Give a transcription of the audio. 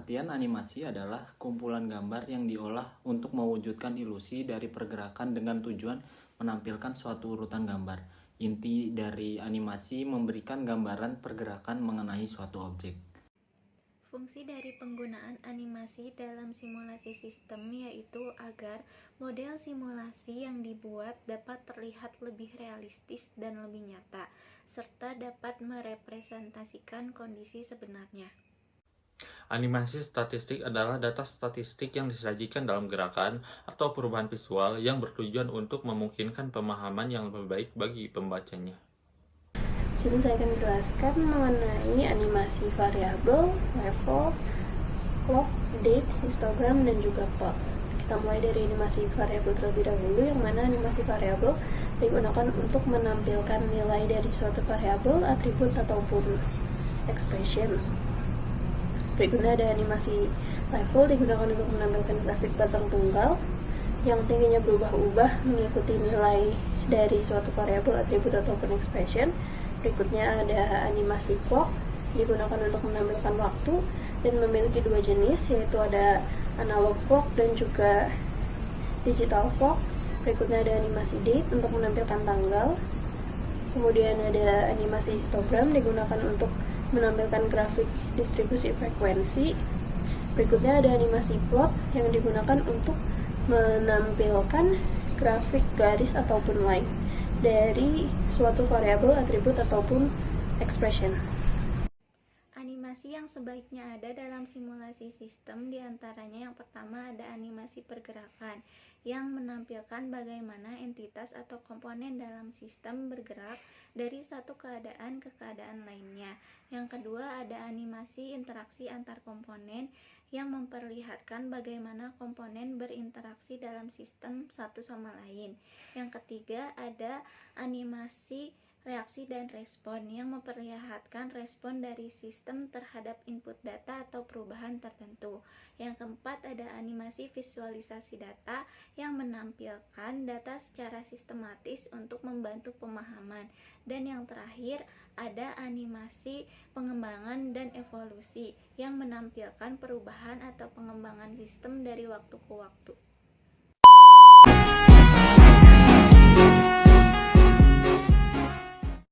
Pengertian animasi adalah kumpulan gambar yang diolah untuk mewujudkan ilusi dari pergerakan dengan tujuan menampilkan suatu urutan gambar. Inti dari animasi memberikan gambaran pergerakan mengenai suatu objek. Fungsi dari penggunaan animasi dalam simulasi sistem yaitu agar model simulasi yang dibuat dapat terlihat lebih realistis dan lebih nyata, serta dapat merepresentasikan kondisi sebenarnya. Animasi statistik adalah data statistik yang disajikan dalam gerakan atau perubahan visual yang bertujuan untuk memungkinkan pemahaman yang lebih baik bagi pembacanya. Di sini saya akan menjelaskan mengenai animasi variabel, level, clock, date, histogram, dan juga plot. Kita mulai dari animasi variabel terlebih dahulu, yang mana animasi variabel digunakan untuk menampilkan nilai dari suatu variabel, atribut, ataupun expression. Berikutnya ada animasi level, digunakan untuk menampilkan grafik batang tunggal yang tingginya berubah-ubah mengikuti nilai dari suatu variabel, atribut, ataupun expression. Berikutnya ada animasi clock, digunakan untuk menampilkan waktu dan memiliki dua jenis, yaitu ada analog clock dan juga digital clock. Berikutnya ada animasi date untuk menampilkan tanggal. Kemudian ada animasi histogram, digunakan untuk menampilkan grafik distribusi frekuensi. Berikutnya ada animasi plot yang digunakan untuk menampilkan grafik garis ataupun line dari suatu variabel, atribut, ataupun expression. Animasi yang sebaiknya ada dalam simulasi sistem diantaranya yang pertama ada animasi pergerakan yang menampilkan bagaimana entitas atau komponen dalam sistem bergerak dari satu keadaan ke keadaan lainnya. Yang kedua ada animasi interaksi antar komponen yang memperlihatkan bagaimana komponen berinteraksi dalam sistem satu sama lain. Yang ketiga ada animasi reaksi dan respon yang memperlihatkan respon dari sistem terhadap input data atau perubahan tertentu. Yang keempat ada animasi visualisasi data yang menampilkan data secara sistematis untuk membantu pemahaman. Dan yang terakhir ada animasi pengembangan dan evolusi yang menampilkan perubahan atau pengembangan sistem dari waktu ke waktu.